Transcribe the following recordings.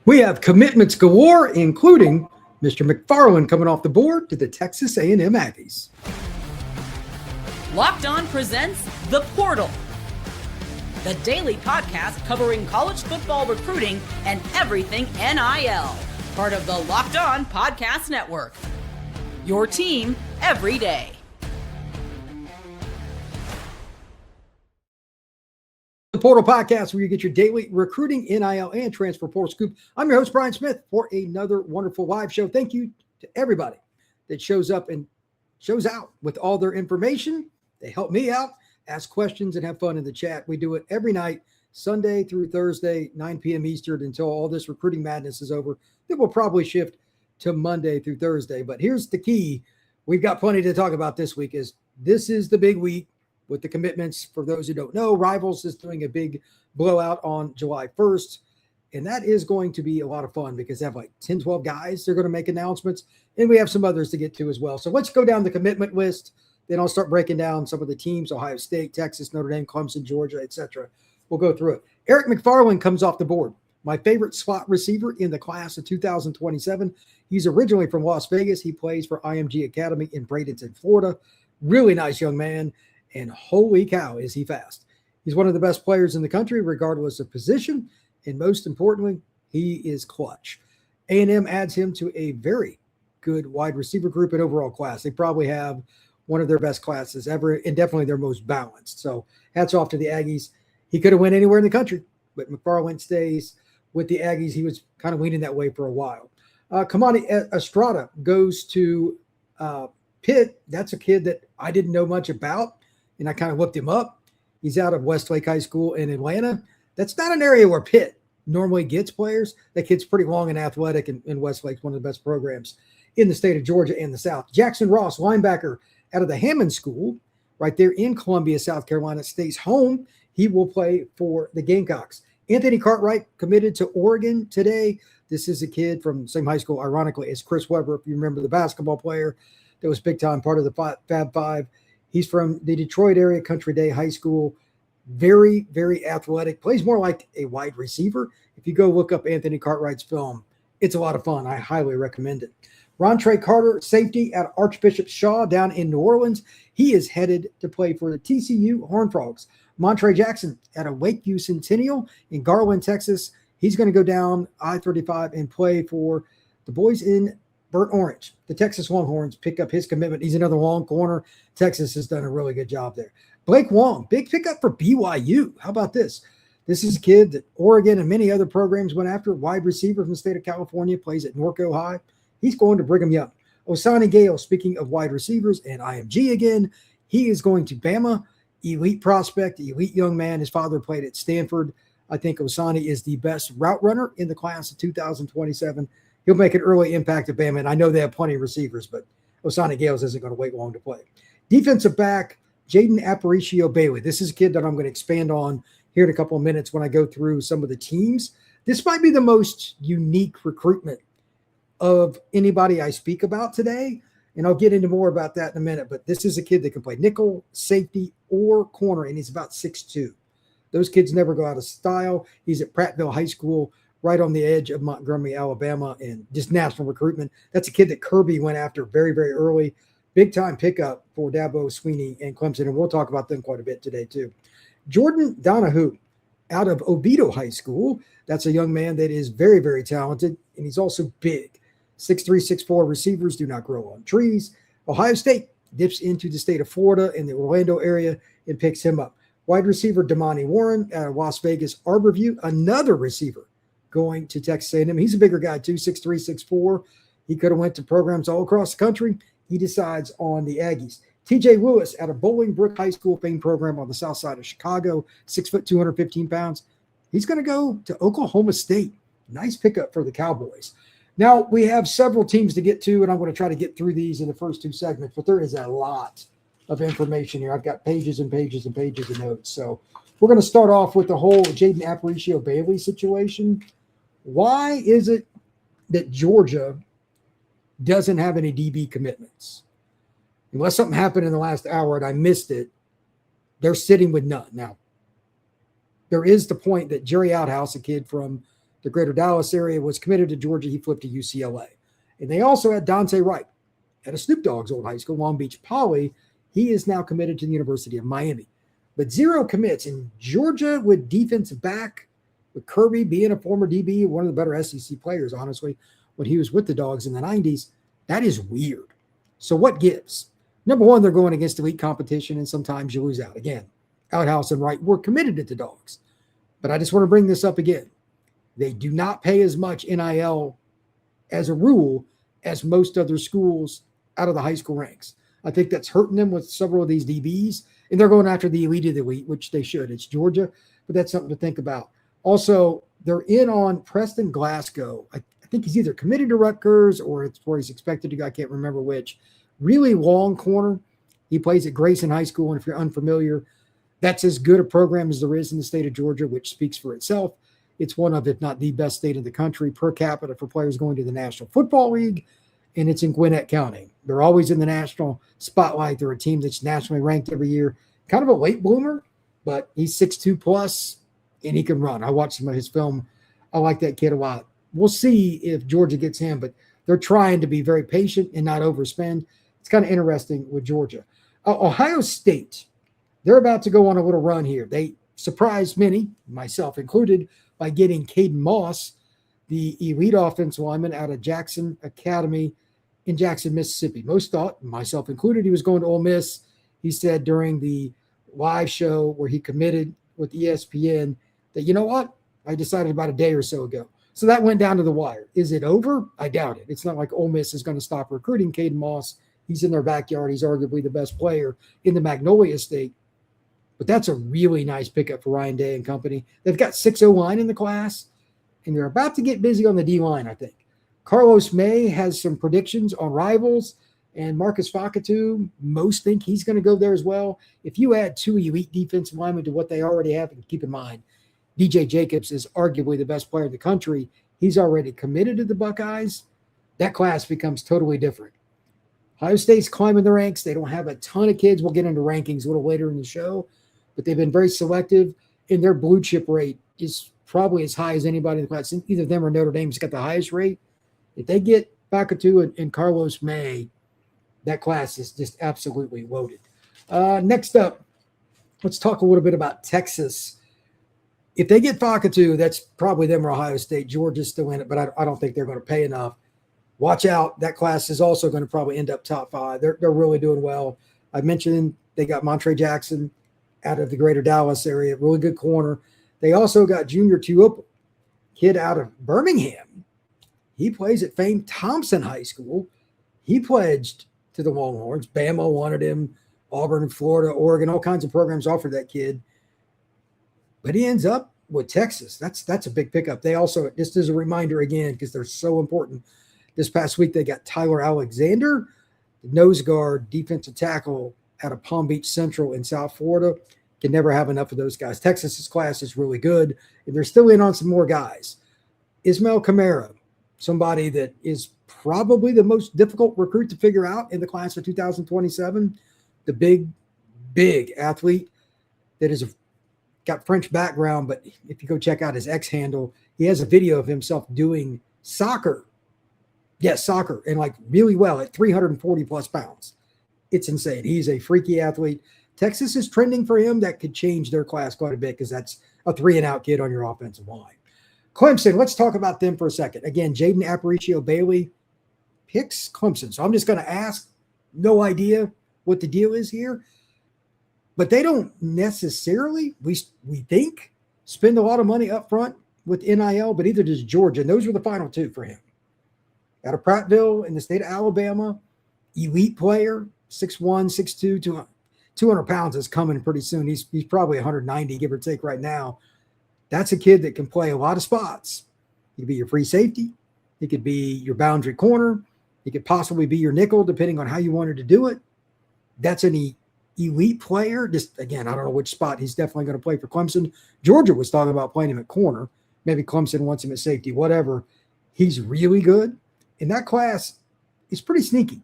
We have commitments galore, including Mr. McFarland coming off the board to the Texas A&M Aggies. Locked On presents The Portal, the daily podcast covering college football recruiting and everything NIL. Part of the Locked On Podcast Network. Your team every day. The Portal Podcast, where you get your daily recruiting, NIL, and transfer portal scoop. I'm your host, Brian Smith, for another wonderful live show. Thank you to everybody that shows up and shows out with all their information. They help me out, ask questions, and have fun in the chat. We do it every night, Sunday through Thursday, 9 p.m. Eastern, until all this recruiting madness is over. Then we'll probably shift to Monday through Thursday. But here's the key. We've got plenty to talk about this week. This is the big week with the commitments. For those who don't know, Rivals is doing a big blowout on July 1st. And that is going to be a lot of fun because they have like 10, 12 guys. They're going to make announcements. And we have some others to get to as well. So let's go down the commitment list. Then I'll start breaking down some of the teams: Ohio State, Texas, Notre Dame, Clemson, Georgia, etc. We'll go through it. Eric McFarland comes off the board. My favorite slot receiver in the class of 2027. He's originally from Las Vegas. He plays for IMG Academy in Bradenton, Florida. Really nice young man. And holy cow, is he fast. He's one of the best players in the country, regardless of position. And most importantly, he is clutch. A&M adds him to a very good wide receiver group and overall class. They probably have one of their best classes ever, and definitely their most balanced. So hats off to the Aggies. He could have went anywhere in the country, but McFarland stays with the Aggies. He was kind of leaning that way for a while. Kamani Estrada goes to Pitt. That's a kid that I didn't know much about, and I kind of looked him up. He's out of Westlake High School in Atlanta. That's not an area where Pitt normally gets players. That kid's pretty long and athletic, and Westlake's one of the best programs in the state of Georgia and the South. Jackson Ross, linebacker out of the Hammond School, right there in Columbia, South Carolina, stays home. He will play for the Gamecocks. Anthony Cartwright committed to Oregon today. This is a kid from the same high school, ironically, as Chris Webber, if you remember, the basketball player that was big-time part of the Fab Five. He's from the Detroit area, Country Day High School. Very, very athletic. Plays more like a wide receiver. If you go look up Anthony Cartwright's film, it's a lot of fun. I highly recommend it. Rontre Carter, safety at Archbishop Shaw down in New Orleans. He is headed to play for the TCU Horned Frogs. Montre Jackson at a Lakeview Centennial in Garland, Texas. He's going to go down I-35 and play for the boys in Burnt Orange. The Texas Longhorns pick up his commitment. He's another long corner. Texas has done a really good job there. Blake Wong, big pickup for BYU. How about this? This is a kid that Oregon and many other programs went after. Wide receiver from the state of California, plays at Norco High. He's going to Brigham Young. Osani Gale, speaking of wide receivers and IMG again, he is going to Bama. Elite prospect, elite young man. His father played at Stanford. I think Osani is the best route runner in the class of 2027. He'll make an early impact at Bama, and I know they have plenty of receivers, but Osani Gales isn't going to wait long to play. Defensive back, Jayden Aparicio-Bailey. This is a kid that I'm going to expand on here in a couple of minutes when I go through some of the teams. This might be the most unique recruitment of anybody I speak about today, and I'll get into more about that in a minute, but this is a kid that can play nickel, safety, or corner, and he's about 6'2". Those kids never go out of style. He's at Prattville High School, right on the edge of Montgomery, Alabama, and just national recruitment. That's a kid that Kirby went after very, very early. Big-time pickup for Dabo Sweeney and Clemson, and we'll talk about them quite a bit today too. Jordan Donahue out of Oviedo High School. That's a young man that is very, very talented, and he's also big. 6'3", 6'4" receivers do not grow on trees. Ohio State dips into the state of Florida in the Orlando area and picks him up. Wide receiver Damani Warren out of Las Vegas Arborview, another receiver going to Texas A&M. He's a bigger guy too, 6'3", 6'4". He could have went to programs all across the country. He decides on the Aggies. TJ Lewis out of Bolingbrook High School, famed program on the south side of Chicago, 6 foot, 215 pounds. He's going to go to Oklahoma State. Nice pickup for the Cowboys. Now, we have several teams to get to, and I'm going to try to get through these in the first two segments, but there is a lot of information here. I've got pages and pages and pages of notes. So we're going to start off with the whole Jayden Aparicio-Bailey situation. Why is it that Georgia doesn't have any DB commitments? Unless something happened in the last hour and I missed it, they're sitting with none. Now, there is the point that Jerry Outhouse, a kid from the greater Dallas area, was committed to Georgia. He flipped to UCLA. And they also had Dante Wright at a Snoop Dogg's old high school, Long Beach Poly. He is now committed to the University of Miami. But 0 commits. In Georgia with defensive back, with Kirby being a former DB, one of the better SEC players, honestly, when he was with the Dogs in the 90s, that is weird. So what gives? Number one, they're going against elite competition, and sometimes you lose out. Again, Outhouse and Wright were committed to the Dogs. But I just want to bring this up again. They do not pay as much NIL as a rule as most other schools out of the high school ranks. I think that's hurting them with several of these DBs, and they're going after the elite of the elite, which they should. It's Georgia, but that's something to think about. Also, they're in on Preston Glasgow. I think he's either committed to Rutgers or it's where he's expected to go. I can't remember which. Really long corner. He plays at Grayson High School, and if you're unfamiliar, that's as good a program as there is in the state of Georgia, which speaks for itself. It's one of, if not the best state in the country per capita for players going to the National Football League, and it's in Gwinnett County. They're always in the national spotlight. They're a team that's nationally ranked every year. Kind of a late bloomer, but he's 6'2 plus, and he can run. I watched some of his film. I like that kid a lot. We'll see if Georgia gets him, but they're trying to be very patient and not overspend. It's kind of interesting with Georgia. Ohio State, they're about to go on a little run here. They surprised many, myself included, by getting Cade Moss, the elite offensive lineman out of Jackson Academy in Jackson, Mississippi. Most thought, myself included, he was going to Ole Miss. He said during the live show where he committed with ESPN that, you know what, I decided about a day or so ago. So that went down to the wire. Is it over? I doubt it. It's not like Ole Miss is going to stop recruiting Cade Moss. He's in their backyard. He's arguably the best player in the Magnolia State. But that's a really nice pickup for Ryan Day and company. They've got 6 O-line in the class, and they're about to get busy on the D-line, I think. Carlos May has some predictions on rivals, and Marcus Fakatu, most think he's going to go there as well. If you add 2 elite defensive linemen to what they already have, and keep in mind, DJ Jacobs is arguably the best player in the country. He's already committed to the Buckeyes. That class becomes totally different. Ohio State's climbing the ranks. They don't have a ton of kids. We'll get into rankings a little later in the show, but they've been very selective, and their blue chip rate is probably as high as anybody in the class. Either them or Notre Dame's got the highest rate. If they get Fakatu and Carlos May, that class is just absolutely loaded. Next up, let's talk a little bit about Texas. If they get Fakatu, that's probably them or Ohio State. Georgia's still in it, but I don't think they're going to pay enough. Watch out. That class is also going to probably end up top 5. They're really doing well. I mentioned they got Montre Jackson out of the greater Dallas area, really good corner. They also got Junior Tuopa, kid out of Birmingham. He plays at famed Thompson High School. He pledged to the Longhorns. Bama wanted him. Auburn, Florida, Oregon, all kinds of programs offered that kid. But he ends up with Texas. That's a big pickup. They also, just as a reminder again, because they're so important, this past week they got Tyler Alexander, the nose guard, defensive tackle out of Palm Beach Central in South Florida. Can never have enough of those guys. Texas's class is really good, and they're still in on some more guys. Ismael Camara, somebody that is probably the most difficult recruit to figure out in the class of 2027. The big athlete that is got French background, but if you go check out his X handle, he has a video of himself doing soccer. Yes, soccer, and like really well at 340 plus pounds. It's insane. He's a freaky athlete. Texas is trending for him. That could change their class quite a bit because that's a 3-and-out kid on your offensive line. Clemson, let's talk about them for a second. Again, Jayden Aparicio-Bailey picks Clemson. So I'm just going to ask, no idea what the deal is here. But they don't necessarily, we think, spend a lot of money up front with NIL, but either does Georgia. And those were the final 2 for him. Out of Prattville in the state of Alabama, elite player, 6'1", 6'2", 200 pounds is coming pretty soon. He's probably 190, give or take right now. That's a kid that can play a lot of spots. He could be your free safety. He could be your boundary corner. He could possibly be your nickel, depending on how you wanted to do it. That's an elite player. Just, again, I don't know which spot he's definitely going to play for Clemson. Georgia was talking about playing him at corner. Maybe Clemson wants him at safety, whatever. He's really good. And that class is pretty sneaky.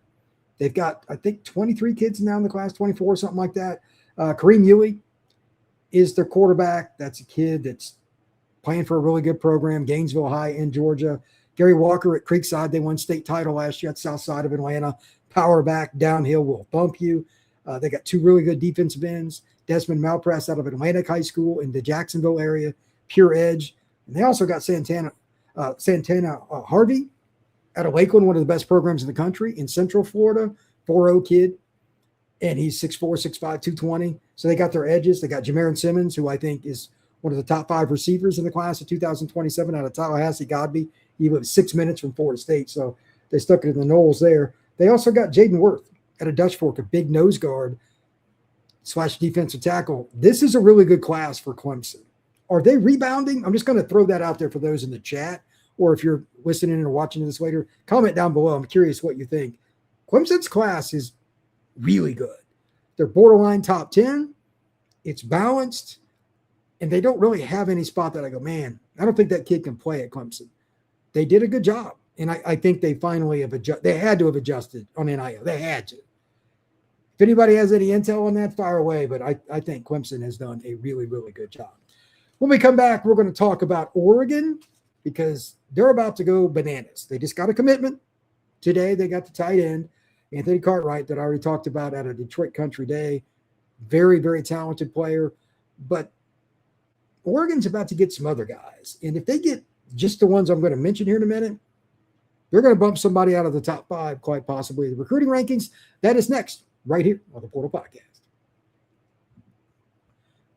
They've got, I think, 23 kids now in the class, 24, something like that. Kareem Huey is their quarterback. That's a kid that's playing for a really good program, Gainesville High in Georgia. Gary Walker at Creekside, they won state title last year at south side of Atlanta. Power back, downhill will bump you. They got two really good defensive ends. Desmond Malpress out of Atlantic High School in the Jacksonville area, pure edge. And they also got Santana Harvey out of Lakeland, one of the best programs in the country in Central Florida, 4.0 kid. And he's 6'4", 6'5", 220. So they got their edges. They got Jameron Simmons, who I think is one of the top 5 receivers in the class of 2027 out of Tallahassee Godby. He was 6 minutes from Florida State, so they stuck it in the Knowles there. They also got Jaden Worth at a Dutch Fork, a big nose guard / defensive tackle. This is a really good class for Clemson. Are they rebounding? I'm just going to throw that out there for those in the chat, or if you're listening or watching this later, comment down below. I'm curious what you think. Clemson's class is really good. They're borderline top 10. It's balanced, and they don't really have any spot that I go, man, I don't think that kid can play at Clemson. They did a good job, and I think they finally have adjusted. They had to have adjusted on NIL. They had to. If anybody has any intel on that, fire away, but I think Clemson has done a really, really good job. When we come back, we're going to talk about Oregon because they're about to go bananas. They just got a commitment. Today they got the tight end, Anthony Cartwright, that I already talked about at a Detroit Country Day. Very, very talented player. But Oregon's about to get some other guys. And if they get just the ones I'm going to mention here in a minute, they're going to bump somebody out of the top 5, quite possibly, the recruiting rankings. That is next, right here on the Portal Podcast.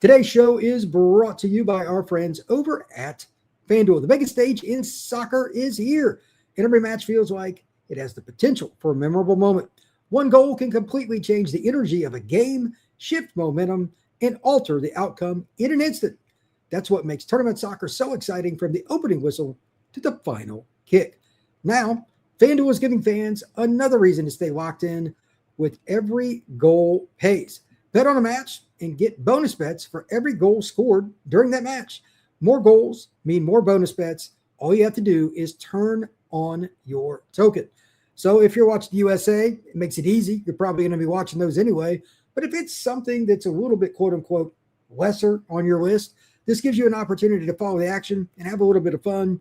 Today's show is brought to you by our friends over at FanDuel. The biggest stage in soccer is here, and every match feels like it has the potential for a memorable moment. One goal can completely change the energy of a game, shift momentum, and alter the outcome in an instant. That's what makes tournament soccer so exciting, from the opening whistle to the final kick. Now, FanDuel is giving fans another reason to stay locked in with every goal pays. Bet on a match and get bonus bets for every goal scored during that match. More goals mean more bonus bets. All you have to do is turn on your token. So if you're watching USA, it makes it easy. You're probably going to be watching those anyway. But if it's something that's a little bit, quote unquote, lesser on your list, this gives you an opportunity to follow the action and have a little bit of fun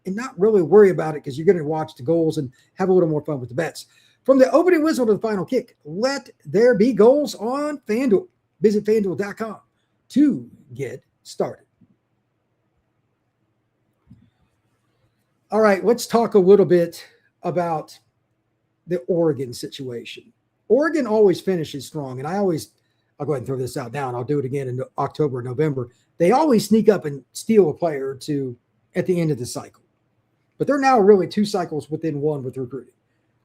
and not really worry about it, because you're going to watch the goals and have a little more fun with the bets. From the opening whistle to the final kick, let there be goals on FanDuel. Visit FanDuel.com to get started. All right, let's talk a little bit about the Oregon situation. Oregon always finishes strong, and I'll go ahead and throw this out now, and I'll do it again in October, November. They always sneak up and steal a player or two at the end of the cycle. But they're now really 2 cycles within one with recruiting.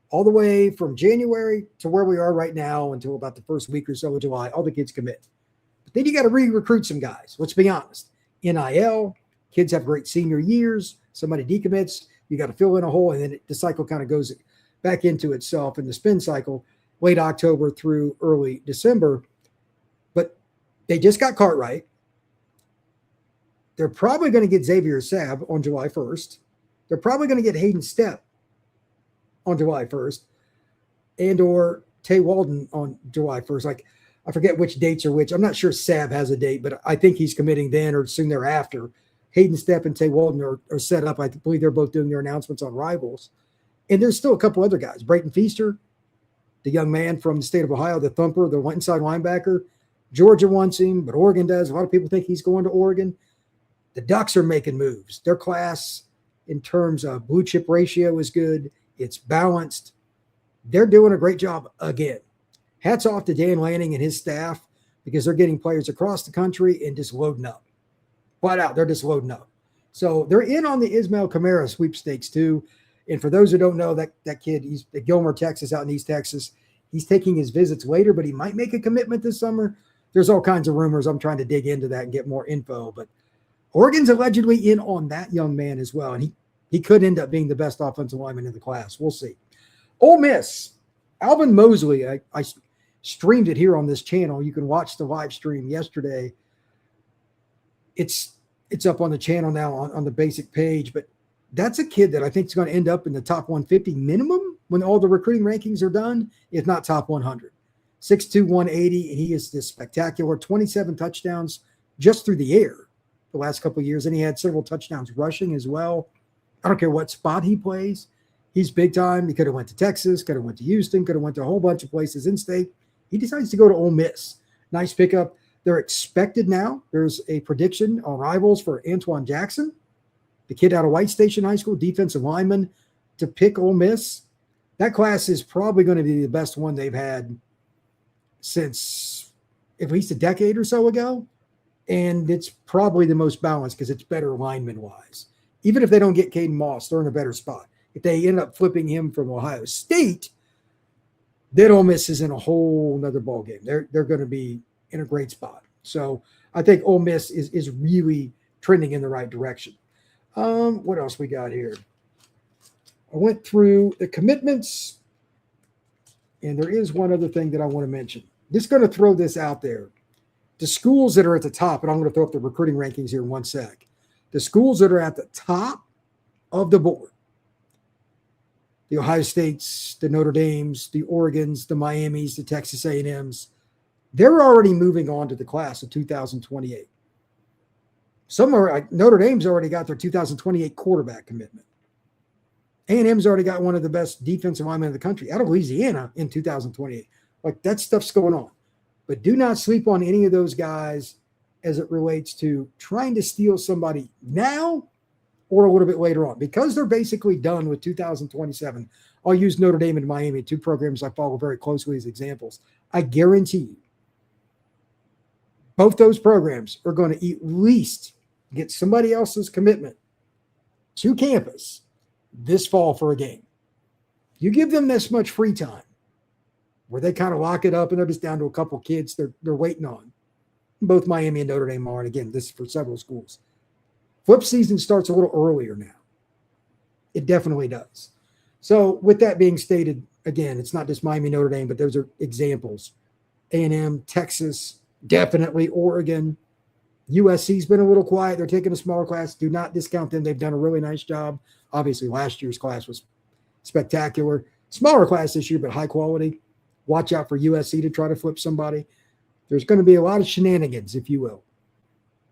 All the way from January to where we are right now until about the first week or so of July, all the kids commit. But then you got to re-recruit some guys. Let's be honest. NIL, kids have great senior years. Somebody decommits. You got to fill in a hole, and then the cycle kind of goes back into itself in the spin cycle, late October through early December. But they just got Cartwright. They're probably going to get Xavier Sabb on July 1st. They're probably going to get Hayden Stepp on July 1st and or Tay Walden on July 1st. Like, I forget which dates are which. I'm not sure Sabb has a date, but I think he's committing then or soon thereafter. Hayden Stepp and Tay Walden are set up. I believe they're both doing their announcements on Rivals. And there's still a couple other guys. Brayton Feaster, the young man from the state of Ohio, the thumper, the inside linebacker. Georgia wants him, but Oregon does. A lot of people think he's going to Oregon. The Ducks are making moves. Their class in terms of blue chip ratio is good. It's balanced. They're doing a great job again. Hats off to Dan Lanning and his staff, because they're getting players across the country and just loading up. Flat out, they're just loading up. So they're in on the Ismael Camara sweepstakes too. And for those who don't know, that kid, he's at Gilmer, Texas, out in East Texas. He's taking his visits later, but he might make a commitment this summer. There's all kinds of rumors. I'm trying to dig into that and get more info. But Oregon's allegedly in on that young man as well. And he could end up being the best offensive lineman in the class. We'll see. Ole Miss, Alvin Mosley. I streamed it here on this channel. You can watch the live stream yesterday. It's up on the channel now on the basic page. But that's a kid that I think is going to end up in the top 150 minimum when all the recruiting rankings are done, if not top 100. 6'2", 180. He is this spectacular 27 touchdowns just through the air the last couple of years, and he had several touchdowns rushing as well. I don't care what spot he plays. He's big time. He could have went to Texas, could have went to Houston, could have went to a whole bunch of places in state. He decides to go to Ole Miss. Nice pickup. They're expected now. There's a prediction on Rivals for Antoine Jackson, the kid out of White Station High School, defensive lineman, to pick Ole Miss. That class is probably going to be the best one they've had since at least a decade or so ago. And it's probably the most balanced because it's better lineman-wise. Even if they don't get Cade Moss, they're in a better spot. If they end up flipping him from Ohio State, then Ole Miss is in a whole nother ballgame. They're going to be in a great spot. So I think Ole Miss is really trending in the right direction. What else we got here? I went through the commitments, and there is one other thing that I want to mention. Just going to throw this out there. The schools that are at the top, and I'm going to throw up the recruiting rankings here in one sec. The schools that are at the top of the board, the Ohio States, the Notre Dames, the Oregons, the Miamis, the Texas A&Ms, they're already moving on to the class of 2028. Some are, like Notre Dame's already got their 2028 quarterback commitment. A&M's already got one of the best defensive linemen in the country out of Louisiana in 2028. Like, that stuff's going on. But do not sleep on any of those guys as it relates to trying to steal somebody now or a little bit later on. Because they're basically done with 2027. I'll use Notre Dame and Miami, two programs I follow very closely as examples. I guarantee you, both those programs are going to at least get somebody else's commitment to campus this fall for a game. You give them this much free time where they kind of lock it up and they're just down to a couple kids they're waiting on. Both Miami and Notre Dame are, and again, this is for several schools. Flip season starts a little earlier now. It definitely does. So with that being stated, again, it's not just Miami, Notre Dame, but those are examples. A&M, Texas, definitely Oregon. USC's been a little quiet. They're taking a smaller class. Do not discount them. They've done a really nice job. Obviously, last year's class was spectacular. Smaller class this year, but high quality. Watch out for USC to try to flip somebody. There's going to be a lot of shenanigans, if you will,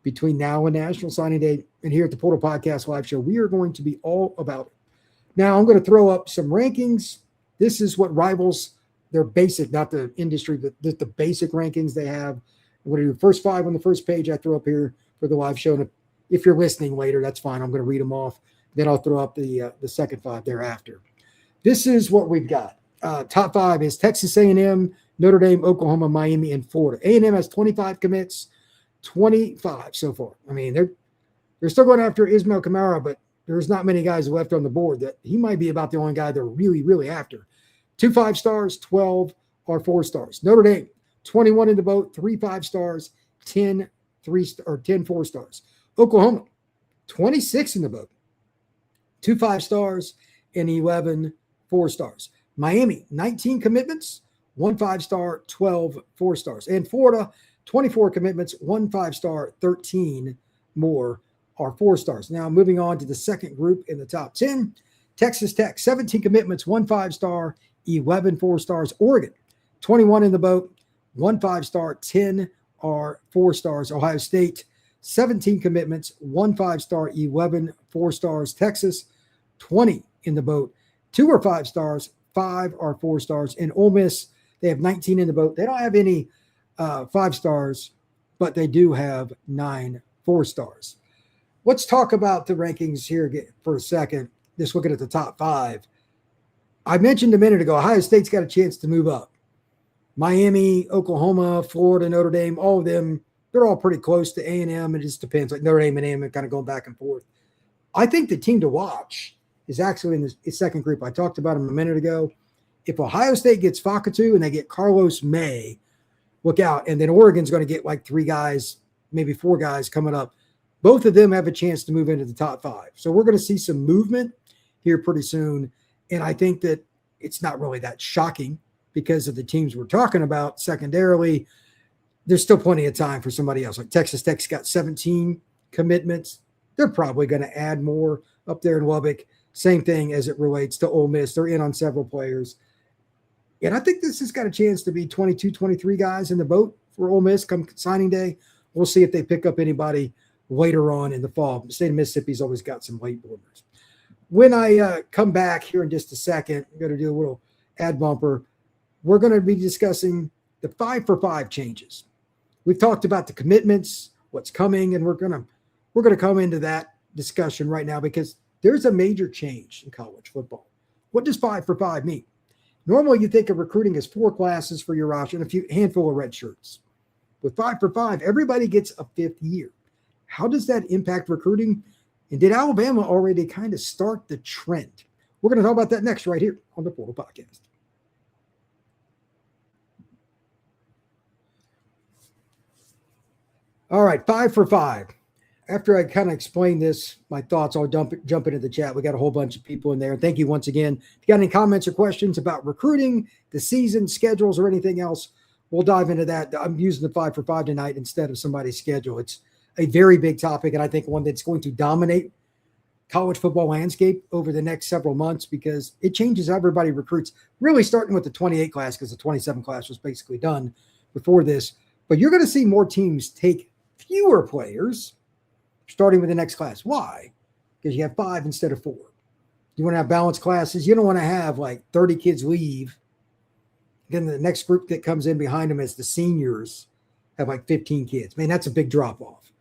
between now and National Signing Day. And here at the Portal Podcast Live Show, we are going to be all about it. Now, I'm going to throw up some rankings. This is what Rivals, their basic, not the industry, but the basic rankings they have. I'm going to do the first five on the first page I throw up here for the live show. And if you're listening later, that's fine. I'm going to read them off. Then I'll throw up the second five thereafter. This is what we've got. Top five is Texas A&M, Notre Dame, Oklahoma, Miami, and Florida. A&M has 25 commits, 25 so far. I mean, they're still going after Ismael Camara, but there's not many guys left on the board that he might be about the only guy they're really, really after. 2 5-stars, 12 are 4-stars. Notre Dame, 21 in the boat, 3 5-stars, 10 4-stars. Oklahoma, 26 in the boat, 2 5-stars, and 11 4-stars. Miami, 19 commitments, 1 5-star, 12 4-stars. And Florida, 24 commitments, 1 5-star, 13 more are 4-stars. Now moving on to the second group in the top 10, Texas Tech, 17 commitments, 1 5-star, 11 4-stars. Oregon, 21 in the boat, 1 5-star, 10 are 4-stars. Ohio State, 17 commitments, 1 5-star, 11 4-stars. Texas, 20 in the boat, 2 are 5-stars, 5 are 4-stars. And Ole Miss, they have 19 in the boat. They don't have any 5-stars, but they do have 9 4-stars. Let's talk about the rankings here for a second. Just looking at the top 5. I mentioned a minute ago, Ohio State's got a chance to move up. Miami, Oklahoma, Florida, Notre Dame, all of them, they're all pretty close to A&M. It just depends. Like Notre Dame and A&M are kind of going back and forth. I think the team to the is actually in the second group. I talked about him a minute ago. If Ohio State gets Fakatu and they get Carlos May, look out. And then Oregon's going to get like 3 guys, maybe 4 guys coming up. Both of them have a chance to move into the top 5. So we're going to see some movement here pretty soon. And I think that it's not really that shocking because of the teams we're talking about. Secondarily, there's still plenty of time for somebody else. Like Texas Tech's got 17 commitments. They're probably going to add more up there in Lubbock. Same thing as it relates to Ole Miss. They're in on several players. And I think this has got a chance to be 22, 23 guys in the boat for Ole Miss come signing day. We'll see if they pick up anybody later on in the fall. The state of Mississippi's always got some late bloomers. When I come back here in just a second, I'm going to do a little ad bumper. We're going to be discussing the 5-for-5 changes. We've talked about the commitments, what's coming, and we're going to come into that discussion right now because there's a major change in college football. What does 5-for-5 mean? Normally, you think of recruiting as 4 classes for your roster and a handful of red shirts. With 5-for-5, everybody gets a 5th year. How does that impact recruiting? And did Alabama already kind of start the trend? We're going to talk about that next right here on the Portal Podcast. All right, 5-for-5. After I kind of explain this, my thoughts, I'll jump into the chat. We got a whole bunch of people in there. Thank you once again. If you got any comments or questions about recruiting, the season, schedules, or anything else, we'll dive into that. I'm using the 5-for-5 tonight instead of somebody's schedule. It's a very big topic, and I think one that's going to dominate college football landscape over the next several months because it changes how everybody recruits, really starting with the 28 class because the 27 class was basically done before this. But you're going to see more teams take fewer players starting with the next class. Why? Because you have 5 instead of 4. You want to have balanced classes. You don't want to have like 30 kids leave. Then the next group that comes in behind them as the seniors have like 15 kids. Man, that's a big drop-off.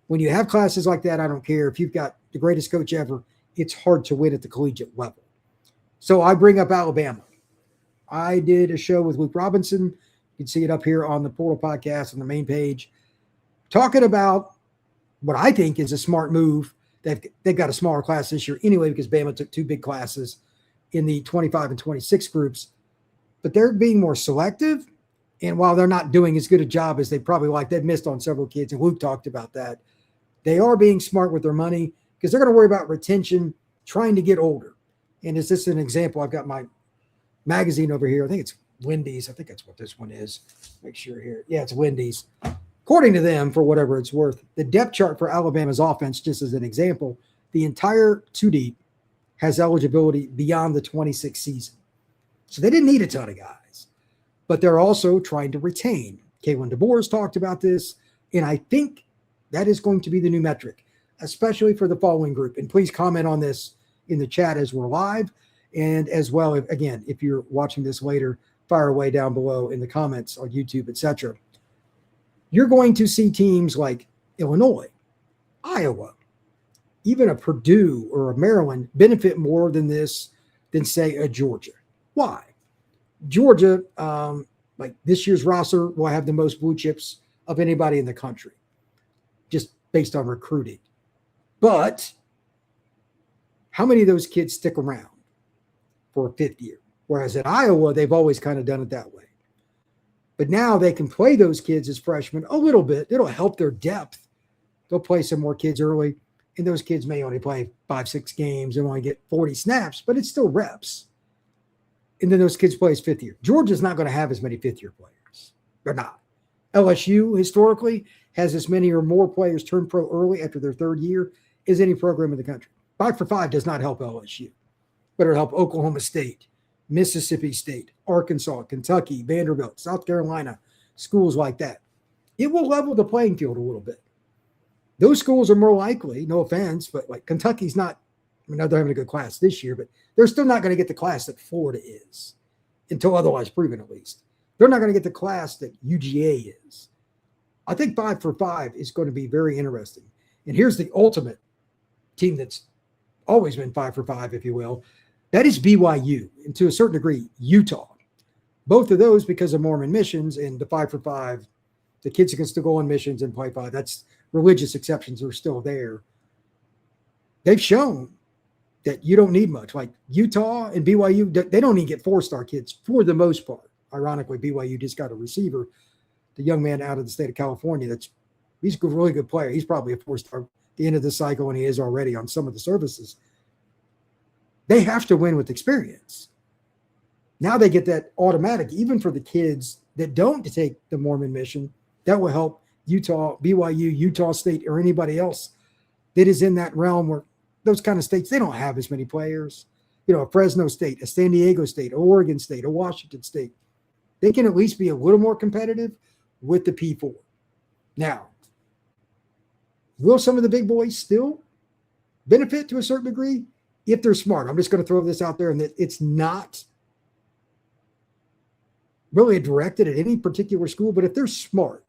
When you have classes like that, I don't care if you've got the greatest coach ever, it's hard to win at the collegiate level. So I bring up Alabama. I did a show with Luke Robinson. You can see it up here on the Portal Podcast on the main page, talking about what I think is a smart move. They've got a smaller class this year anyway because Bama took 2 big classes in the 25 and 26 groups. But they're being more selective. And while they're not doing as good a job as they probably like, they've missed on several kids, and Luke talked about that. They are being smart with their money because they're going to worry about retention, trying to get older. And is this an example? I've got my magazine over here. I think it's Wendy's. I think that's what this one is. Make sure here. Yeah, it's Wendy's. According to them, for whatever it's worth, the depth chart for Alabama's offense, just as an example, the entire 2 deep has eligibility beyond the 26 season. So they didn't need a ton of guys, but they're also trying to retain. Kalen DeBoer's talked about this, and I think that is going to be the new metric, especially for the following group. And please comment on this in the chat as we're live. And as well, if you're watching this later, fire away down below in the comments on YouTube, etc. You're going to see teams like Illinois, Iowa, even a Purdue or a Maryland benefit more than this than, say, a Georgia. Why? Georgia, like this year's roster, will have the most blue chips of anybody in the country, just based on recruiting. But how many of those kids stick around for a 5th year? Whereas at Iowa, they've always kind of done it that way. But now they can play those kids as freshmen a little bit. It'll help their depth. They'll play some more kids early, and those kids may only play 5-6 games and only get 40 snaps, but it's still reps. And then those kids play his 5th year. Georgia's not going to have as many 5th-year players. They're not. LSU, historically, has as many or more players turn pro early after their 3rd year as any program in the country. 5-for-5 does not help LSU, but it'll help Oklahoma State, Mississippi State, Arkansas, Kentucky, Vanderbilt, South Carolina, schools like that. It will level the playing field a little bit. Those schools are more likely, no offense, but like Kentucky's not, I mean, they're having a good class this year, but they're still not going to get the class that Florida is until otherwise proven, at least. They're not going to get the class that UGA is. I think 5-for-5 is going to be very interesting. And here's the ultimate team that's always been 5-for-5, if you will. That is BYU, and to a certain degree, Utah. Both of those because of Mormon missions and the 5-for-5. The kids can still go on missions and play 5. That's religious exceptions are still there. They've shown that you don't need much. Like Utah and BYU, they don't even get 4-star kids for the most part. Ironically, BYU just got a receiver, the young man out of the state of California. He's a really good player. He's probably a 4-star at the end of the cycle, and he is already on some of the services. They have to win with experience. Now they get that automatic, even for the kids that don't take the Mormon mission. That will help Utah, BYU, Utah State, or anybody else that is in that realm where those kind of states, they don't have as many players. You know, a Fresno State, a San Diego State, a Oregon State, a Washington State. They can at least be a little more competitive with the P4. Now, Will some of the big boys still benefit to a certain degree if they're smart? I'm just going to throw this out there, and that it's not really directed at any particular school, but if they're smart,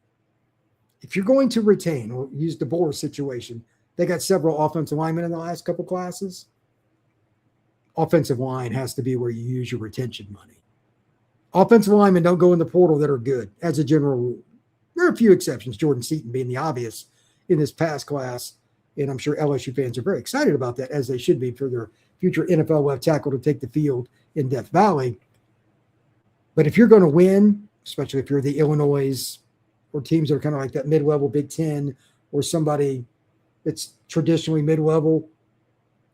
if you're going to retain, or use the Boer situation, they got several offensive linemen in the last couple classes. Offensive line has to be where you use your retention money. Offensive linemen don't go in the portal that are good, as a general rule. There are a few exceptions, Jordan Seaton being the obvious in this past class, and I'm sure LSU fans are very excited about that, as they should be, for their future NFL left tackle to take the field in Death Valley. But if you're going to win, especially if you're the Illinois or teams that are kind of like that mid-level Big Ten, or somebody that's traditionally mid-level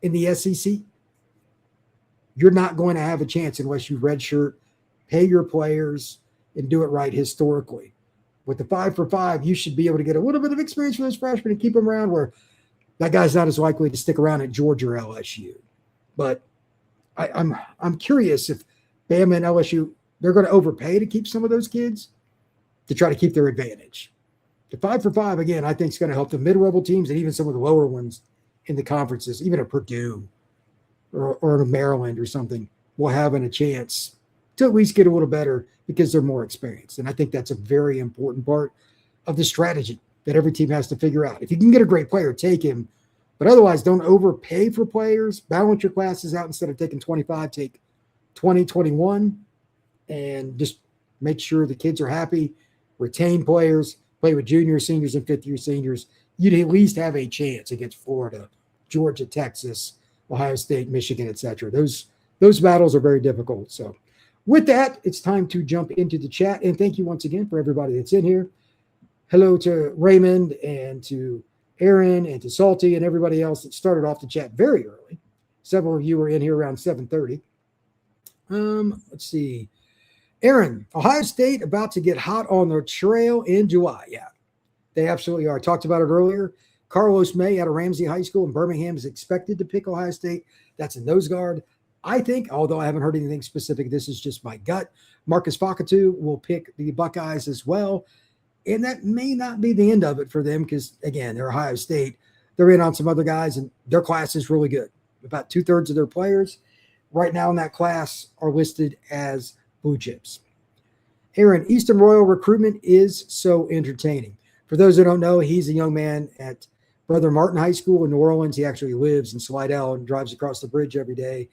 in the SEC, you're not going to have a chance unless you redshirt, pay your players, and do it right historically. With the 5-for-5, you should be able to get a little bit of experience for those freshmen and keep them around, where that guy's not as likely to stick around at Georgia or LSU. But I'm curious if Bama and LSU, they're going to overpay to keep some of those kids to try to keep their advantage. The 5-for-5, again, I think is going to help the mid-level teams and even some of the lower ones in the conferences, even a Purdue or a Maryland or something, will have a chance to at least get a little better because they're more experienced. And I think that's a very important part of the strategy that every team has to figure out. If you can get a great player, take him. But otherwise, don't overpay for players. Balance your classes out. Instead of taking 25, take 20, 21, and just make sure the kids are happy. Retain players, play with juniors, seniors, and fifth-year seniors. You'd at least have a chance against Florida, Georgia, Texas, Ohio State, Michigan, etc. Those battles are very difficult. So with that, it's time to jump into the chat. And thank you once again for everybody that's in here. Hello to Raymond and to Aaron and to Salty and everybody else that started off the chat very early. Several of you were in here around 7:30. Let's see. Aaron, Ohio State about to get hot on their trail in July. Yeah, they absolutely are. I talked about it earlier. Carlos May out of Ramsey High School in Birmingham is expected to pick Ohio State. That's a nose guard. I think, although I haven't heard anything specific, this is just my gut, Marcus Fakatu will pick the Buckeyes as well. And that may not be the end of it for them because, again, they're Ohio State. They're in on some other guys, and their class is really good. About 2/3 of their players right now in that class are listed as blue chips. Aaron, Eastern Royal recruitment is so entertaining. For those who don't know, he's a young man at Brother Martin High School in New Orleans. He actually lives in Slidell and drives across the bridge every day.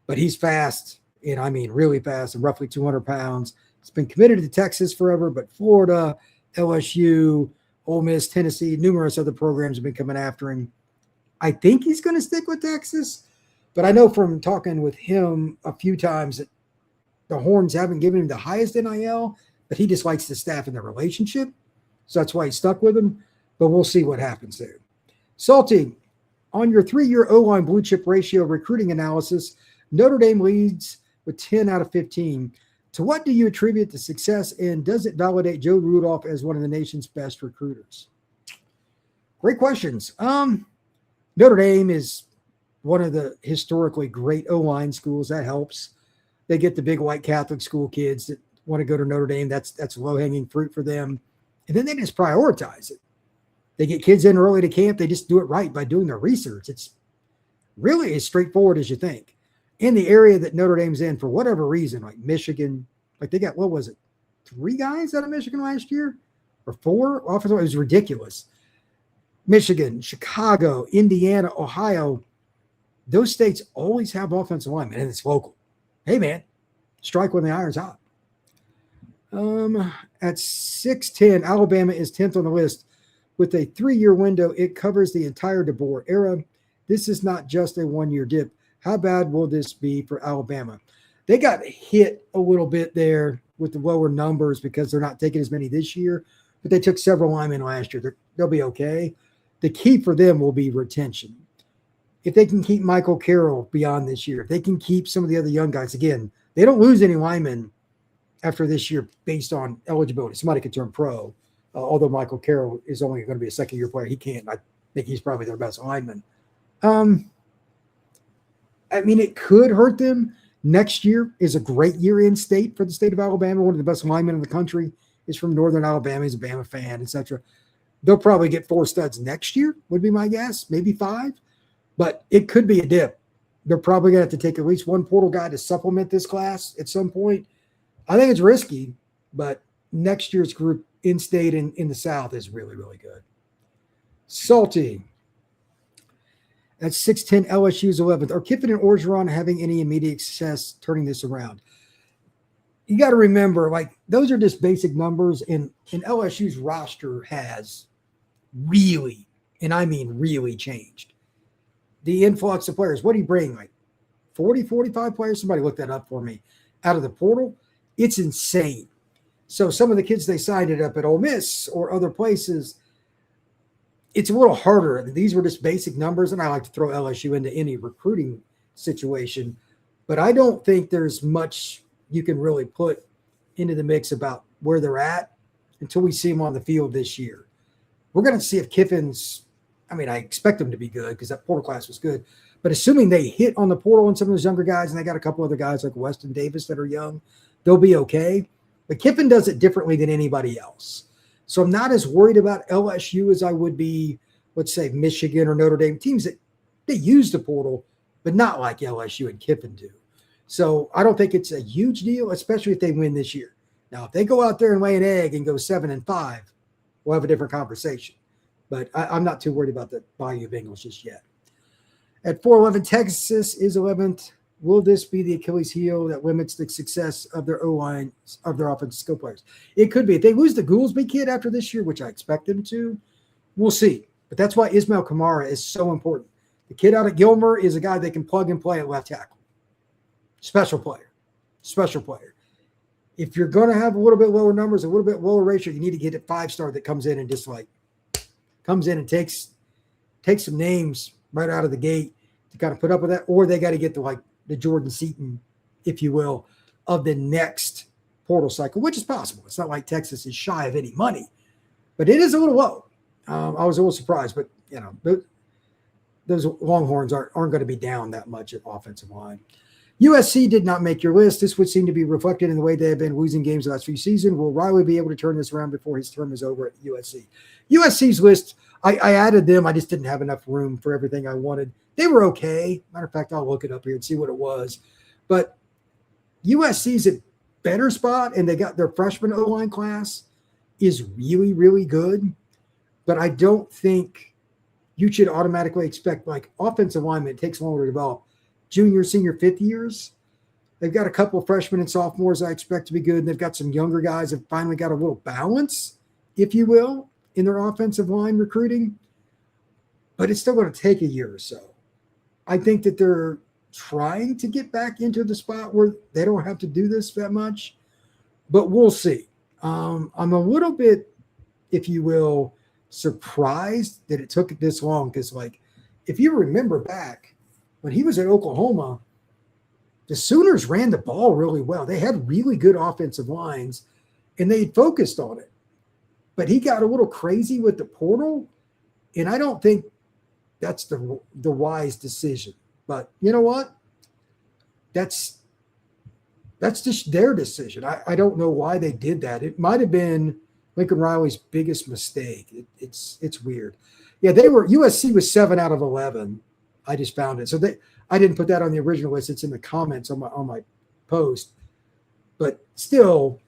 But he's fast, and I mean really fast, and roughly 200 pounds. He's been committed to Texas forever, but Florida, LSU, Ole Miss, Tennessee, numerous other programs have been coming after him. I think he's going to stick with Texas, but I know from talking with him a few times that the Horns haven't given him the highest NIL, but he just likes the staff and the relationship. So that's why he stuck with him, but we'll see what happens there. Salty, on your 3-year O-line blue chip ratio recruiting analysis, Notre Dame leads with 10 out of 15. To what do you attribute the success, and does it validate Joe Rudolph as one of the nation's best recruiters? Great questions. Notre Dame is one of the historically great O-line schools. That helps. They get the big white Catholic school kids that want to go to Notre Dame. That's low-hanging fruit for them. And then they just prioritize it. They get kids in early to camp. They just do it right by doing their research. It's really as straightforward as you think. In the area that Notre Dame's in, for whatever reason, like Michigan, like they got, what was it, 3 guys out of Michigan last year? Or 4? Offensive, it was ridiculous. Michigan, Chicago, Indiana, Ohio, those states always have offensive linemen, and it's local. Hey, man, strike when the iron's hot. At 6'10", Alabama is 10th on the list. With a 3-year window, it covers the entire DeBoer era. This is not just a 1-year dip. How bad will this be for Alabama? They got hit a little bit there with the lower numbers because they're not taking as many this year, but they took several linemen last year. They'll be okay. The key for them will be retention. If they can keep Michael Carroll beyond this year, if they can keep some of the other young guys, again, they don't lose any linemen after this year based on eligibility. Somebody could turn pro, although Michael Carroll is only going to be a second-year player. He can't. I think he's probably their best lineman. I mean, it could hurt them. Next year is a great year in state for the state of Alabama. One of the best linemen in the country is from Northern Alabama. He's a Bama fan, etc. They'll probably get 4 studs next year, would be my guess, maybe 5. But it could be a dip. They're probably going to have to take at least one portal guy to supplement this class at some point. I think it's risky, but next year's group in-state and in the South is really, really good. Salty. At 6'10", LSU's 11th. Are Kiffin and Orgeron having any immediate success turning this around? You got to remember, like, those are just basic numbers, and LSU's roster has really, and I mean really, changed. The influx of players, what do you bring? Like 40, 45 players? Somebody look that up for me. Out of the portal? It's insane. So some of the kids they signed up at Ole Miss or other places, it's a little harder. These were just basic numbers, and I like to throw LSU into any recruiting situation. But I don't think there's much you can really put into the mix about where they're at until we see them on the field this year. We're going to see if Kiffin's – I mean, I expect them to be good because that portal class was good. But assuming they hit on the portal and some of those younger guys, and they got a couple other guys like Weston Davis that are young, they'll be okay. But Kiffin does it differently than anybody else. So I'm not as worried about LSU as I would be, let's say, Michigan or Notre Dame, teams that they use the portal, but not like LSU and Kiffin do. So I don't think it's a huge deal, especially if they win this year. Now, if they go out there and lay an egg and go 7-5, we'll have a different conversation. But I'm not too worried about the Bayou Bengals just yet. At 4-11, Texas is 11th. Will this be the Achilles heel that limits the success of their O-line, of their offensive skill players? It could be. If they lose the Goolsby kid after this year, which I expect them to, we'll see. But that's why Ismael Camara is so important. The kid out of Gilmer is a guy they can plug and play at left tackle. Special player. Special player. If you're going to have a little bit lower numbers, a little bit lower ratio, you need to get a 5-star that comes in and just like comes in and takes some names right out of the gate to kind of put up with that. Or they got to get the Jordan Seaton, if you will, of the next portal cycle, which is possible. It's not like Texas is shy of any money, but it is a little low. I was a little surprised, but those Longhorns aren't going to be down that much at offensive line. USC did not make your list. This would seem to be reflected in the way they have been losing games the last few seasons. Will Riley be able to turn this around before his term is over at USC? USC's list, I added them. I just didn't have enough room for everything I wanted. They were okay. Matter of fact, I'll look it up here and see what it was. But USC's a better spot, and they got their freshman O-line class is really, really good. But I don't think you should automatically expect, like, offensive linemen, it takes longer to develop. Junior, senior, fifth years. They've got a couple of freshmen and sophomores I expect to be good. And they've got some younger guys that finally got a little balance, if you will, in their offensive line recruiting. But it's still going to take a year or so. I think that they're trying to get back into the spot where they don't have to do this that much. But we'll see. I'm a little bit, if you will, surprised that it took this long. Because, like, if you remember back, when he was at Oklahoma, the Sooners ran the ball really well. They had really good offensive lines, and they focused on it. But he got a little crazy with the portal, and I don't think that's the wise decision. But you know what? That's just their decision. I don't know why they did that. It might have been Lincoln Riley's biggest mistake. It's weird. Yeah, USC was 7 out of 11. I just found it. So I didn't put that on the original list. It's in the comments on my post. But still,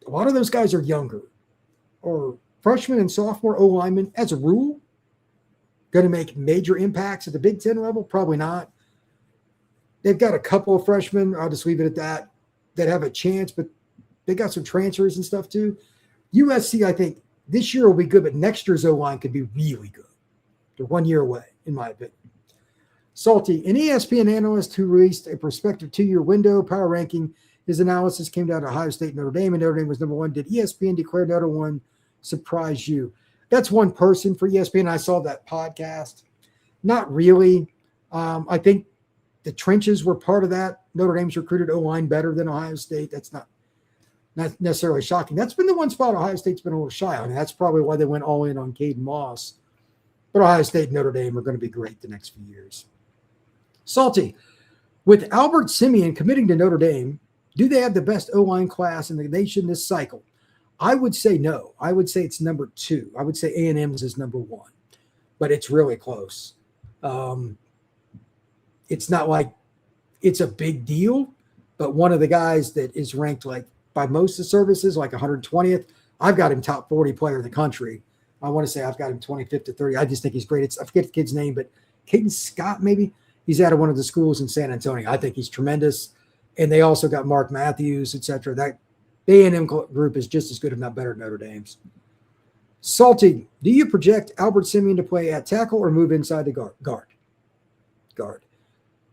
a lot of those guys are younger, or freshmen and sophomore O-linemen, as a rule, going to make major impacts at the Big Ten level? Probably not. They've got a couple of freshmen, I'll just leave it at that have a chance, but they got some transfers and stuff too. USC, I think, this year will be good, but next year's O-line could be really good. They're 1 year away, in my opinion. Salty, an ESPN analyst who released a prospective 2-year window power ranking. His analysis came down to Ohio State, Notre Dame, and Notre Dame was number 1. Did ESPN declare number 1 surprise you? That's one person for ESPN. I saw that podcast. Not really. I think the trenches were part of that. Notre Dame's recruited O-line better than Ohio State. That's not necessarily shocking. That's been the one spot Ohio State's been a little shy on. And that's probably why they went all in on Cade Moss. But Ohio State and Notre Dame are going to be great the next few years. Salty, with Albert Simeon committing to Notre Dame, do they have the best O-line class in the nation this cycle? I would say no. I would say it's number 2. I would say A&M's is number 1, but it's really close. It's not like it's a big deal, but one of the guys that is ranked like by most of the services, like 120th, I've got him top 40 player in the country. I want to say I've got him 25th to 30. I just think he's great. I forget the kid's name, but Caden Scott, maybe. He's out of one of the schools in San Antonio. I think he's tremendous. And they also got Mark Matthews, etc. That A&M group is just as good, if not better, than Notre Dame's. Salty, do you project Albert Simeon to play at tackle or move inside the guard?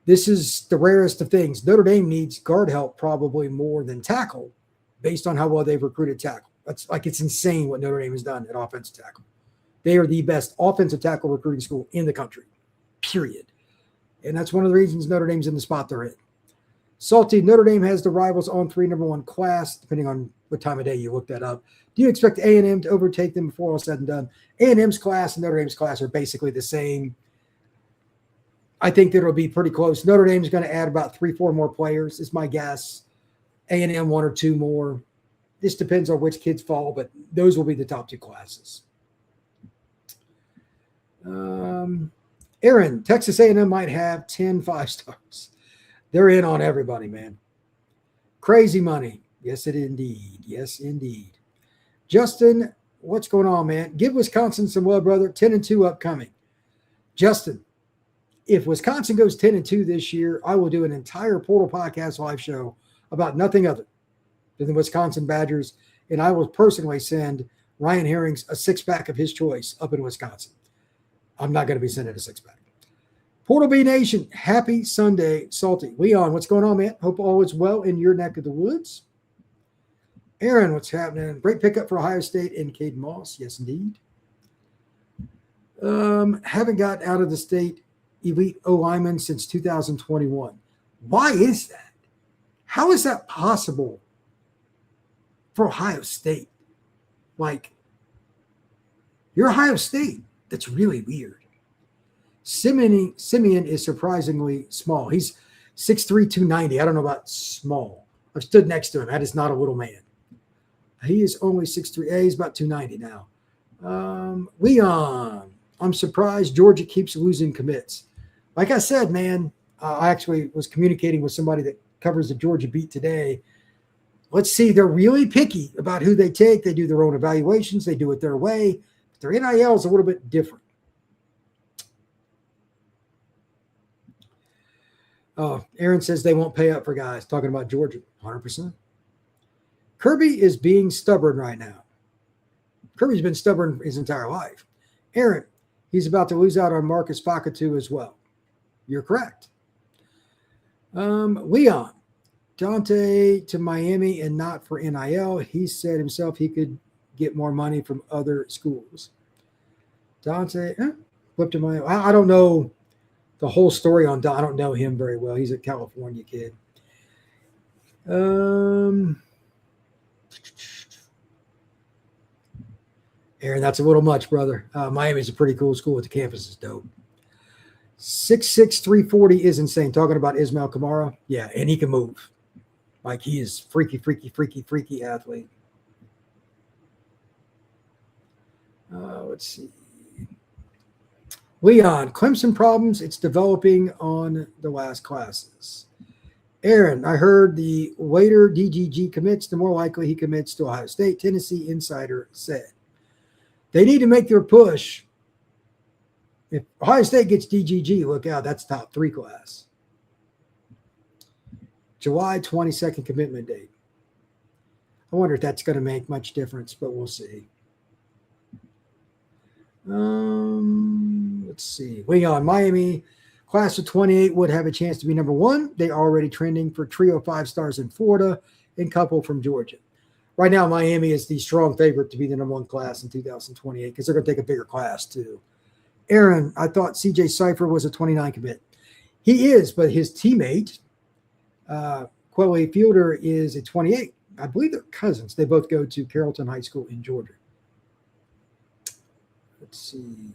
This is the rarest of things. Notre Dame needs guard help probably more than tackle based on how well they've recruited tackle. It's insane what Notre Dame has done at offensive tackle. They are the best offensive tackle recruiting school in the country, period. And that's one of the reasons Notre Dame's in the spot they're in. Salty, Notre Dame has the rivals on 3 number 1 class, depending on what time of day you look that up. Do you expect A&M to overtake them before all said and done? A&M's class and Notre Dame's class are basically the same. I think that it'll be pretty close. Notre Dame's going to add about 3-4 more players, is my guess. A&M 1 or 2 more. This depends on which kids fall, but those will be the top 2 classes. Aaron, Texas A&M might have 10 5-stars. They're in on everybody, man. Crazy money. Yes, it indeed. Yes, indeed. Justin, what's going on, man? Give Wisconsin some love, brother. 10-2 upcoming. Justin, if Wisconsin goes 10-2 this year, I will do an entire Portal Podcast live show about nothing other than the Wisconsin Badgers, and I will personally send Ryan Herrings a 6-pack of his choice up in Wisconsin. I'm not going to be sending a 6-pack. Portal B Nation, happy Sunday, Salty. Leon, what's going on, man? Hope all is well in your neck of the woods. Aaron, what's happening? Great pickup for Ohio State and Cade Moss. Yes, indeed. Haven't got out of the state elite O-lineman since 2021. Why is that? How is that possible for Ohio State? Like, you're Ohio State. That's really weird. Simeon is surprisingly small. He's 6'3", 290. I don't know about small. I've stood next to him. That is not a little man. He is only 6'3". He's about 290 now. Leon, I'm surprised Georgia keeps losing commits. Like I said, man, I actually was communicating with somebody that covers the Georgia beat today. Let's see, they're really picky about who they take. They do their own evaluations. They do it their way. But their NIL is a little bit different. Oh, Aaron says they won't pay up for guys. Talking about Georgia, 100%. Kirby is being stubborn right now. Kirby's been stubborn his entire life. Aaron, he's about to lose out on Marcus Fakatu as well. You're correct. Leon, Dante to Miami and not for NIL. He said himself he could get more money from other schools. Dante, flipped to Miami. I don't know the whole story on Don. I don't know him very well. He's a California kid. Aaron, that's a little much, brother. Miami's a pretty cool school. The campus is dope. 6'6", 340 is insane. Talking about Ismael Camara. Yeah, and he can move. Like, he is freaky athlete. Let's see. Leon, Clemson problems. It's developing on the last classes. Aaron, I heard the later DGG commits, the more likely he commits to Ohio State. Tennessee insider said. They need to make their push. If Ohio State gets DGG, look out. That's top 3 class. July 22nd commitment date. I wonder if that's going to make much difference, but we'll see. Let's see. Leon, Miami, class of 28 would have a chance to be number 1. They are already trending for trio 5 stars in Florida and couple from Georgia. Right now, Miami is the strong favorite to be the number 1 class in 2028 because they're going to take a bigger class too. Aaron, I thought CJ Cypher was a 29 commit. He is, but his teammate, Quelle Fielder, is a 28. I believe they're cousins. They both go to Carrollton High School in Georgia. Let's see.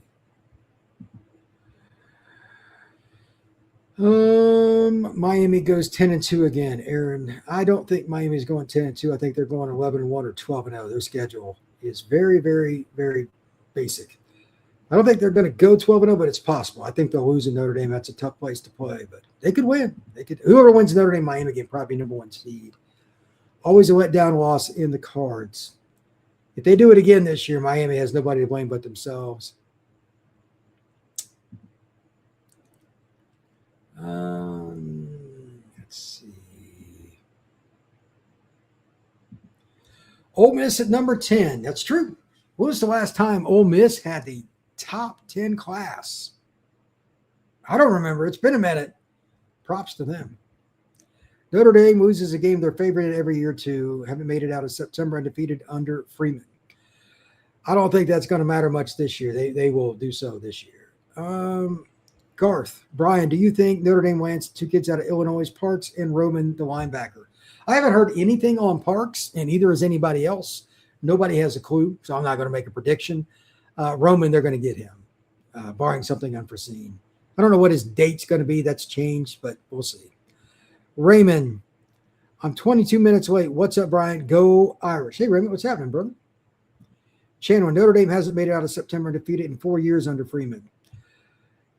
Miami goes 10-2 again, Aaron. I don't think Miami's going 10-2. I think they're going 11-1 or 12-0. Their schedule is very, very, very basic. I don't think they're going to go 12-0, but it's possible. I think they'll lose in Notre Dame. That's a tough place to play, but they could win. Whoever wins Notre Dame, Miami game, probably number 1 seed. Always a letdown loss in the cards. If they do it again this year, Miami has nobody to blame but themselves. Let's see. Ole Miss at number 10. That's true. When was the last time Ole Miss had the top 10 class? I don't remember. It's been a minute. Props to them. Notre Dame loses a game they're favored every year to. Haven't made it out of September undefeated under Freeman. I don't think that's going to matter much this year. They will do so this year. Garth, Brian, do you think Notre Dame lands 2 kids out of Illinois, Parks and Roman, the linebacker? I haven't heard anything on Parks, and neither has anybody else. Nobody has a clue, so I'm not going to make a prediction. Roman, they're going to get him, barring something unforeseen. I don't know what his date's going to be. That's changed, but we'll see. Raymond, I'm 22 minutes late. What's up, Brian? Go Irish. Hey, Raymond, what's happening, brother? Chandler, Notre Dame hasn't made it out of September defeated in 4 years under Freeman.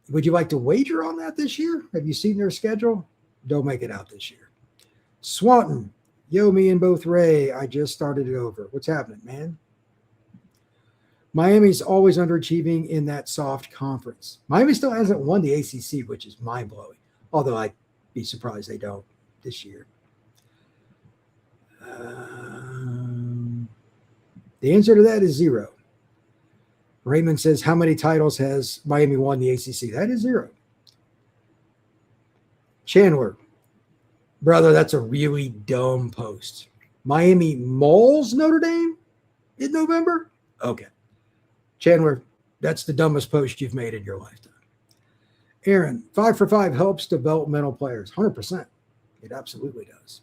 Would you like to wager on that this year? Have you seen their schedule? Don't make it out this year. Swanton, yo, me and both Ray. I just started it over. What's happening, man? Miami's always underachieving in that soft conference. Miami still hasn't won the ACC, which is mind-blowing, although I'd be surprised they don't this year. The answer to that is 0. Raymond says, how many titles has Miami won the ACC? That is 0. Chandler, brother, that's a really dumb post. Miami mauls Notre Dame in November? Okay. Chandler, that's the dumbest post you've made in your lifetime. Aaron, 5 for 5 helps developmental players. 100%. It absolutely does.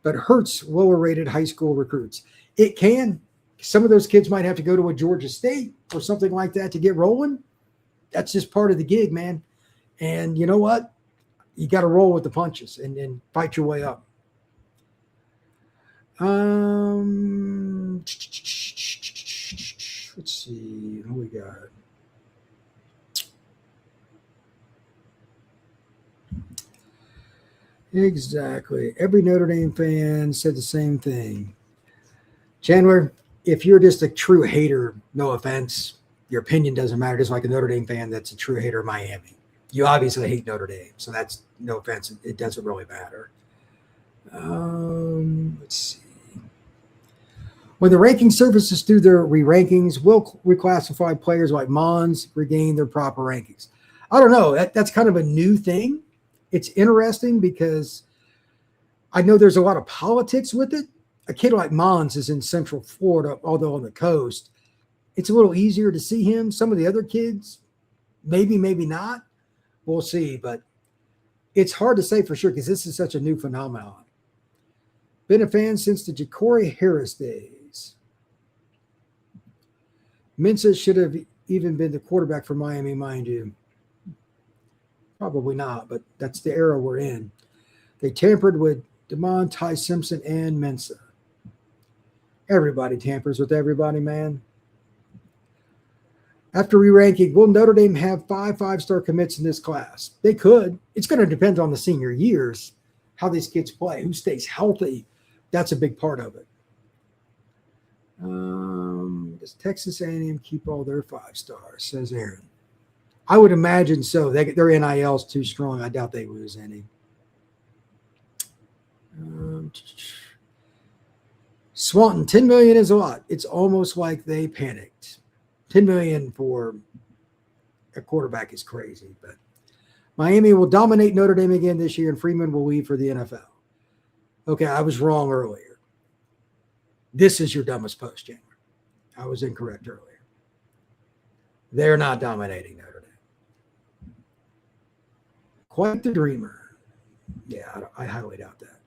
But hurts lower-rated high school recruits. It can. Some of those kids might have to go to a Georgia State or something like that to get rolling. That's just part of the gig, man. And you know what? You got to roll with the punches and fight your way up. Let's see. Who we got? Exactly. Every Notre Dame fan said the same thing. Chandler, if you're just a true hater, no offense, your opinion doesn't matter. Just like a Notre Dame fan that's a true hater of Miami. You obviously hate Notre Dame, so that's no offense. It doesn't really matter. Let's see. When the ranking services do their re-rankings, will reclassified players like Mons regain their proper rankings? I don't know. That's kind of a new thing. It's interesting because I know there's a lot of politics with it. A kid like Mons is in Central Florida, although on the coast. It's a little easier to see him. Some of the other kids, maybe not. We'll see. But it's hard to say for sure because this is such a new phenomenon. Been a fan since the Ja'Cory Harris days. Mensah should have even been the quarterback for Miami, mind you. Probably not, but that's the era we're in. They tampered with DeMond, Ty Simpson, and Mensah. Everybody tampers with everybody, man. After re-ranking, will Notre Dame have 5 5-star commits in this class? They could. It's going to depend on the senior years, how these kids play, who stays healthy. That's a big part of it. Does Texas A&M keep all their 5 stars, says Aaron. I would imagine so. Their NIL's too strong. I doubt they lose any. Swanton, $10 million is a lot. It's almost like they panicked. $10 million for a quarterback is crazy. But Miami will dominate Notre Dame again this year, and Freeman will leave for the NFL. Okay, I was wrong earlier. This is your dumbest post, January. I was incorrect earlier. They're not dominating Notre Dame. Quite the dreamer. Yeah, I highly doubt that.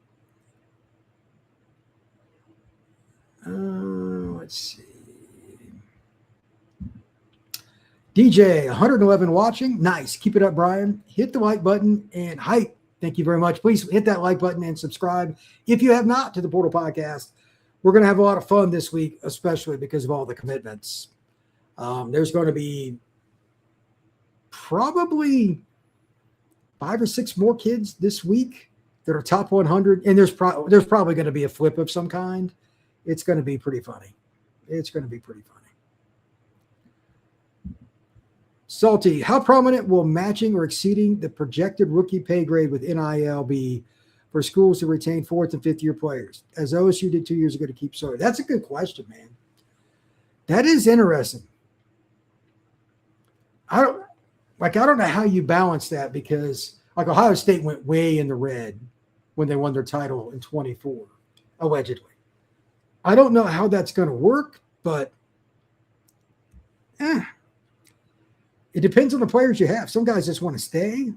Let's see. DJ, 111 watching. Nice. Keep it up, Brian. Hit the like button and hype. Thank you very much. Please hit that like button and subscribe if you have not to the Portal Podcast. We're going to have a lot of fun this week, especially because of all the commitments. There's going to be probably 5 or 6 more kids this week that are top 100, and there's probably going to be a flip of some kind. It's going to be pretty funny. Salty, how prominent will matching or exceeding the projected rookie pay grade with NIL be for schools to retain 4th and 5th year players, as OSU did 2 years ago to keep Sawyer? That's a good question, man. That is interesting. I don't know how you balance that, because like Ohio State went way in the red when they won their title in 24, allegedly. I don't know how that's going to work, but it depends on the players you have. Some guys just want to stay.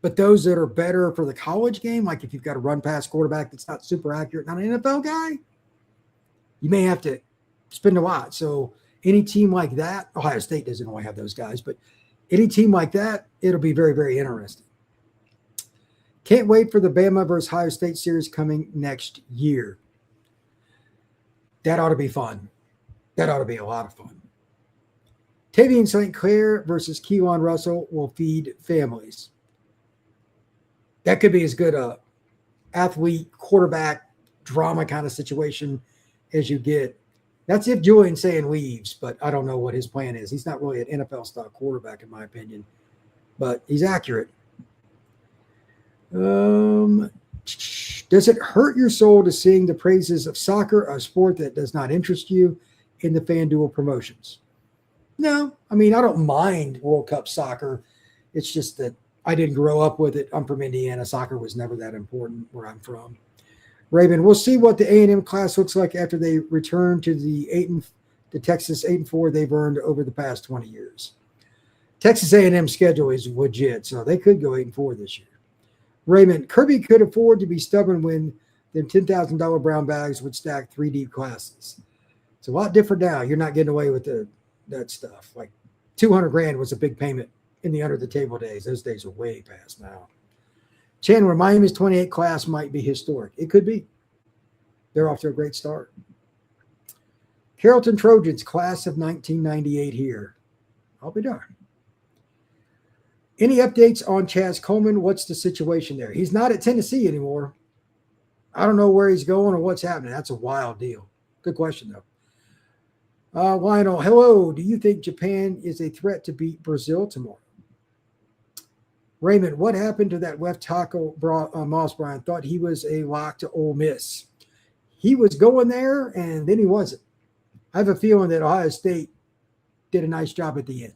But those that are better for the college game, like if you've got a run-pass quarterback that's not super accurate, not an NFL guy, you may have to spend a lot. So any team like that, Ohio State doesn't only have those guys, but any team like that, it'll be very, very interesting. Can't wait for the Bama versus Ohio State series coming next year. That ought to be fun. That ought to be a lot of fun. Tavian St. Clair versus Keelan Russell will feed families. That could be as good a athlete, quarterback, drama kind of situation as you get. That's if Julian Sand leaves, but I don't know what his plan is. He's not really an NFL-style quarterback, in my opinion, but he's accurate. Does it hurt your soul to sing the praises of soccer, a sport that does not interest you, in the FanDuel promotions? No, I mean, I don't mind World Cup soccer. It's just that I didn't grow up with it. I'm from Indiana. Soccer was never that important where I'm from. Raven, we'll see what the A&M class looks like after they return to the Texas 8-4 they've earned over the past 20 years. Texas A&M schedule is legit, so they could go 8-4 this year. Raymond, Kirby could afford to be stubborn when them $10,000 brown bags would stack 3 deep classes. It's a lot different now. You're not getting away with that stuff. Like $200,000 was a big payment in the under the table days. Those days are way past now. Chandler, Miami's 28 class might be historic. It could be. They're off to a great start. Carrollton Trojans, class of 1998 here. I'll be darned. Any updates on Chaz Coleman? What's the situation there? He's not at Tennessee anymore. I don't know where he's going or what's happening. That's a wild deal. Good question, though. Lionel, hello. Do you think Japan is a threat to beat Brazil tomorrow? Raymond, what happened to that left tackle, Moss Bryant? Thought he was a lock to Ole Miss. He was going there, and then he wasn't. I have a feeling that Ohio State did a nice job at the end.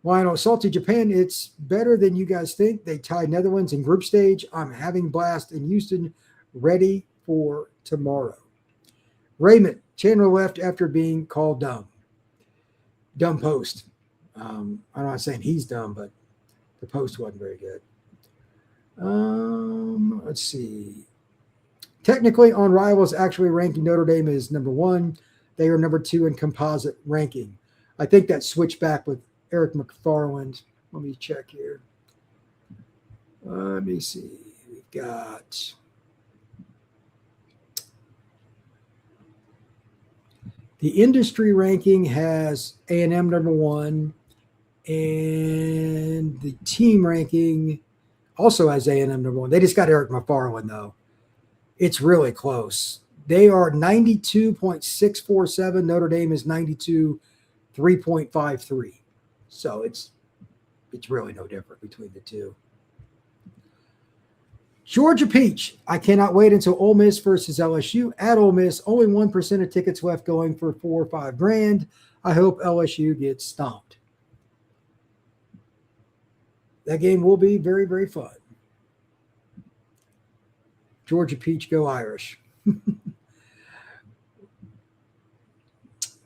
Lionel, salty Japan, it's better than you guys think. They tied Netherlands in group stage. I'm having blast in Houston, ready for tomorrow. Raymond, Chandler left after being called dumb. Dumb post. I'm not saying he's dumb, but the post wasn't very good. Let's see. Technically, on Rivals, actually ranking Notre Dame is number 1. They are number 2 in composite ranking. I think that switched back with Eric McFarland. Let me check here. Let me see. We've got the industry ranking has A&M number 1, and the team ranking also has A&M number 1. They just got Eric McFarland, though. It's really close. They are 92.647. Notre Dame is 92.353. So it's really no different between the two. Georgia Peach, I cannot wait until Ole Miss versus LSU. At Ole Miss, only 1% of tickets left going for $4 or $5 grand. I hope LSU gets stomped. That game will be very, very fun. Georgia Peach, go Irish.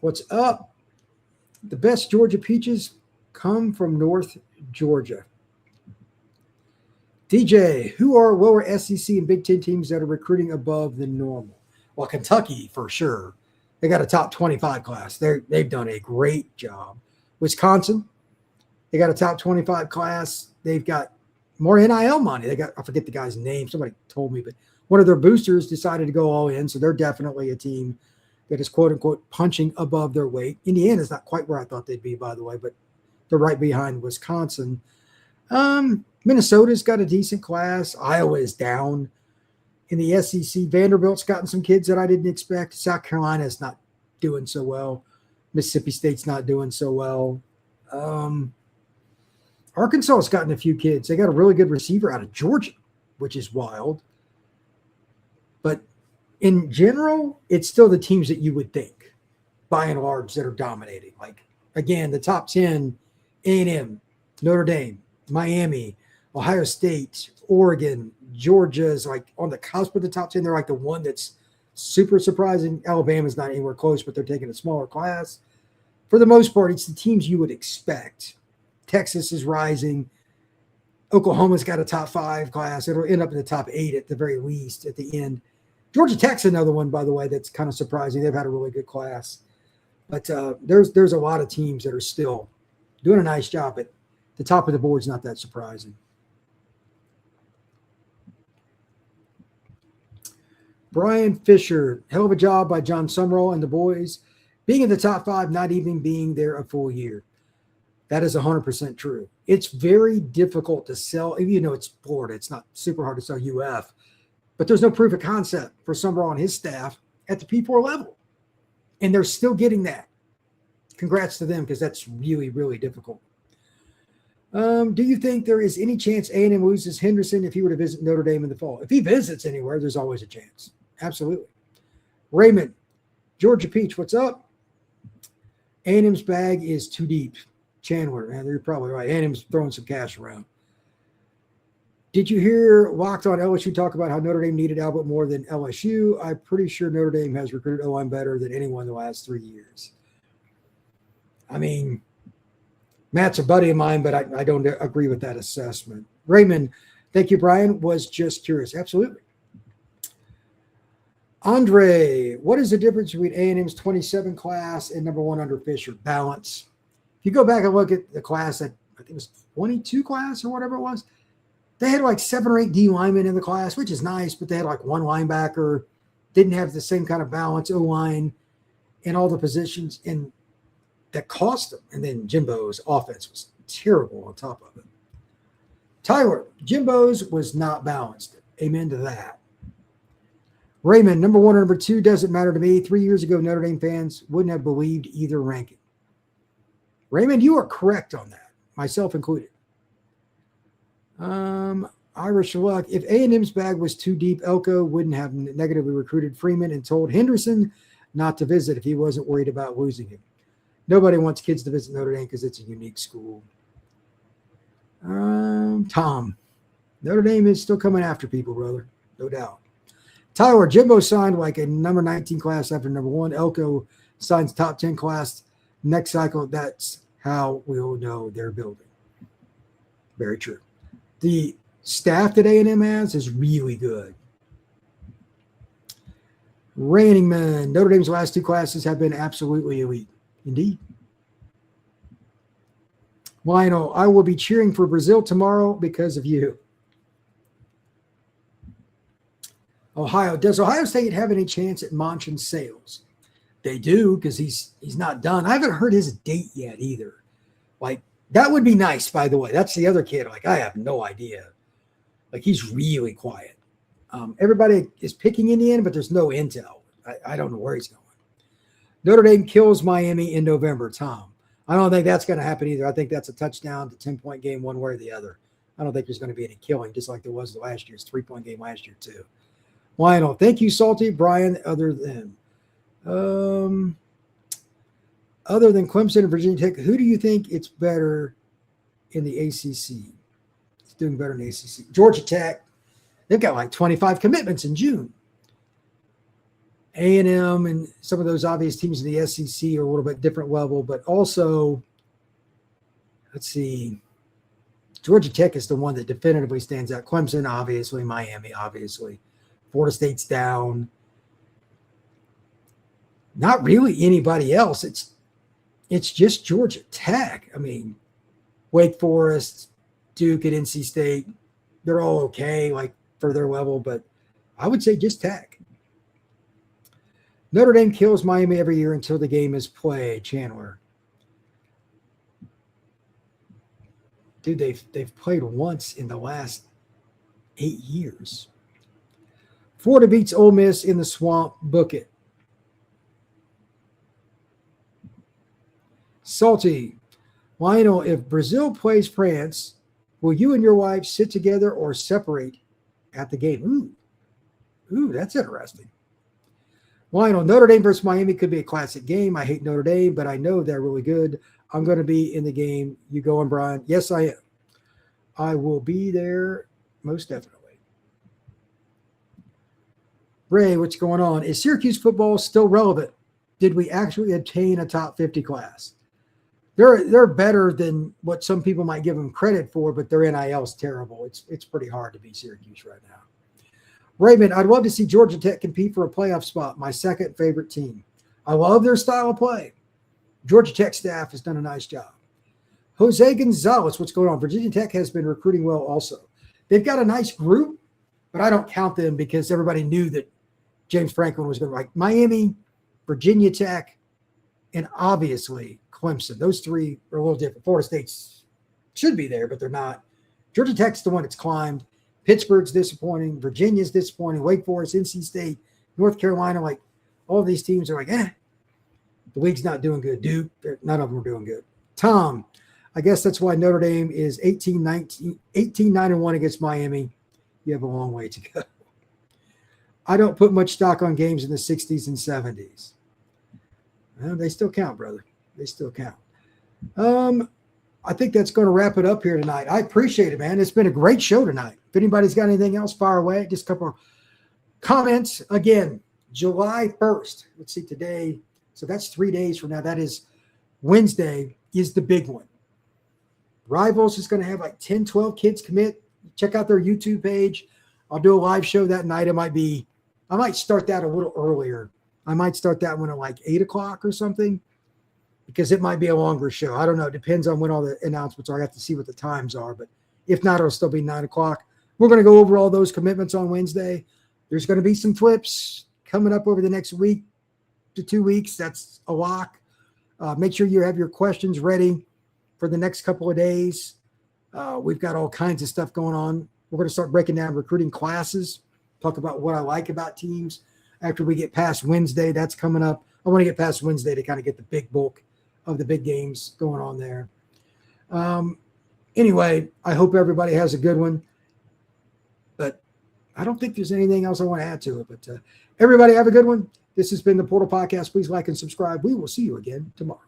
What's up? The best Georgia Peaches come from North Georgia. DJ, who are lower SEC and Big Ten teams that are recruiting above the normal? Well, Kentucky, for sure. They got a top 25 class. They've done a great job. Wisconsin, they got a top 25 class. They've got more NIL money. I forget the guy's name. Somebody told me, but one of their boosters decided to go all in. So they're definitely a team that is quote unquote punching above their weight. Indiana's not quite where I thought they'd be, by the way, but they're right behind Wisconsin. Minnesota's got a decent class. Iowa is down in the SEC. Vanderbilt's gotten some kids that I didn't expect. South Carolina is not doing so well. Mississippi State's not doing so well. Arkansas has gotten a few kids. They got a really good receiver out of Georgia, which is wild. But in general, it's still the teams that you would think, by and large, that are dominating. Like, again, the top 10, A&M, Notre Dame, Miami, Ohio State, Oregon, Georgia is like on the cusp of the top 10. They're like the one that's super surprising. Alabama's not anywhere close, but they're taking a smaller class. For the most part, it's the teams you would expect. Texas is rising. Oklahoma's got a top 5 class. It'll end up in the top 8 at the very least at the end. Georgia Tech's another one, by the way, that's kind of surprising. They've had a really good class. But there's a lot of teams that are still doing a nice job, but the top of the board is not that surprising. Brian Fisher, hell of a job by John Summerall and the boys. Being in the top 5, not even being there a full year. That is 100% true. It's very difficult to sell. You know, it's Florida. It's not super hard to sell UF. But there's no proof of concept for Summerall and his staff at the P4 level. And they're still getting that. Congrats to them, because that's really, really difficult. Do you think there is any chance A&M loses Henderson if he were to visit Notre Dame in the fall? If he visits anywhere, there's always a chance. Absolutely. Raymond, Georgia Peach, what's up? A&M's bag is too deep. Chandler, man, you're probably right. A&M's throwing some cash around. Did you hear Locked on LSU talk about how Notre Dame needed Albert more than LSU? I'm pretty sure Notre Dame has recruited O-line better than anyone in the last 3 years. I mean, Matt's a buddy of mine, but I don't agree with that assessment. Raymond, thank you, Brian. Was just curious. Absolutely. Andre, what is the difference between A&M's 27 class and number 1 under Fisher? Balance. If you go back and look at the class that I think it was 22 class or whatever it was, they had like 7 or 8 D linemen in the class, which is nice, but they had like 1 linebacker, didn't have the same kind of balance, O-line, in all the positions, and that cost them. And then Jimbo's offense was terrible on top of it. Tyler, Jimbo's was not balanced. Amen to that. Raymond, number 1 or number 2 doesn't matter to me. 3 years ago, Notre Dame fans wouldn't have believed either ranking. Raymond, you are correct on that, myself included. Irish luck. If A&M's bag was too deep, Elko wouldn't have negatively recruited Freeman and told Henderson not to visit if he wasn't worried about losing him. Nobody wants kids to visit Notre Dame because it's a unique school. Tom, Notre Dame is still coming after people, brother. No doubt. Tyler, Jimbo signed like a number 19 class after number 1. Elko signs top 10 class next cycle. That's how we'll know they're building. Very true. The staff that A&M has is really good. Raining Man, Notre Dame's last 2 classes have been absolutely elite. Indeed. Lionel, I will be cheering for Brazil tomorrow because of you. Ohio, does Ohio State have any chance at Monchin's sales? They do, because he's not done. I haven't heard his date yet either. Like, that would be nice, by the way. That's the other kid. Like, I have no idea. Like, he's really quiet. Everybody is picking Indiana, but there's no intel. I don't know where he's going. Notre Dame kills Miami in November, Tom. I don't think that's going to happen either. I think that's a touchdown to 10-point game one way or the other. I don't think there's going to be any killing, just like there was last year's 3-point game last year, too. Lionel, thank you, Salty. Brian, other than Clemson and Virginia Tech, who do you think it's better in the ACC? It's doing better in the ACC. Georgia Tech, they've got like 25 commitments in June. A&M and some of those obvious teams in the SEC are a little bit different level, but also, let's see, Georgia Tech is the one that definitively stands out. Clemson, obviously. Miami, obviously. Florida State's down. not really anybody else. It's just Georgia Tech. I mean, Wake Forest, Duke, and NC State, they're all okay, like for their level, but I would say just Tech. Notre Dame kills Miami every year until the game is played, Chandler. Dude, they've played once in the last 8 years. Florida beats Ole Miss in the swamp. Book it. Salty. Lionel, if Brazil plays France, will you and your wife sit together or separate at the game? Ooh, that's interesting. Lionel, Notre Dame versus Miami could be a classic game. I hate Notre Dame, but I know they're really good. I'm going to be in the game. You going, Brian? Yes, I am. I will be there most definitely. Ray, what's going on? Is Syracuse football still relevant? Did we actually obtain a top 50 class? They're better than what some people might give them credit for, but their NIL is terrible. It's pretty hard to beat Syracuse right now. Raymond, I'd love to see Georgia Tech compete for a playoff spot. My second favorite team. I love their style of play. Georgia Tech staff has done a nice job. Jose Gonzalez, what's going on? Virginia Tech has been recruiting well also. They've got a nice group, but I don't count them because everybody knew that James Franklin was going to like Miami, Virginia Tech, and obviously Clemson. Those three are a little different. Florida State's should be there, but they're not. Georgia Tech's the one that's climbed. Pittsburgh's disappointing. Virginia's disappointing. Wake Forest, NC State, North Carolina, like all of these teams are like, the league's not doing good. Duke, none of them are doing good. Tom, I guess that's why Notre Dame is 18-9-1 against Miami. You have a long way to go. I don't put much stock on games in the 60s and 70s. Well, they still count, brother. They still count. I think that's going to wrap it up here tonight. I appreciate it, man. It's been a great show tonight. If anybody's got anything else, fire away. Just a couple of comments. Again, July 1st. Let's see today. So that's 3 days from now. That is Wednesday is the big one. Rivals is going to have like 10, 12 kids commit. Check out their YouTube page. I'll do a live show that night. I might start that a little earlier. I might start that one at like 8 o'clock or something because it might be a longer show. I don't know. It depends on when all the announcements are. I have to see what the times are. But if not, it'll still be 9 o'clock. We're going to go over all those commitments on Wednesday. There's going to be some flips coming up over the next week to 2 weeks. That's a lock. Make sure you have your questions ready for the next couple of days. We've got all kinds of stuff going on. We're going to start breaking down recruiting classes, talk about what I like about teams. After we get past Wednesday, that's coming up. I want to get past Wednesday to kind of get the big bulk of the big games going on there. Anyway, I hope everybody has a good one. But I don't think there's anything else I want to add to it. But everybody have a good one. This has been the Portal Podcast. Please like and subscribe. We will see you again tomorrow.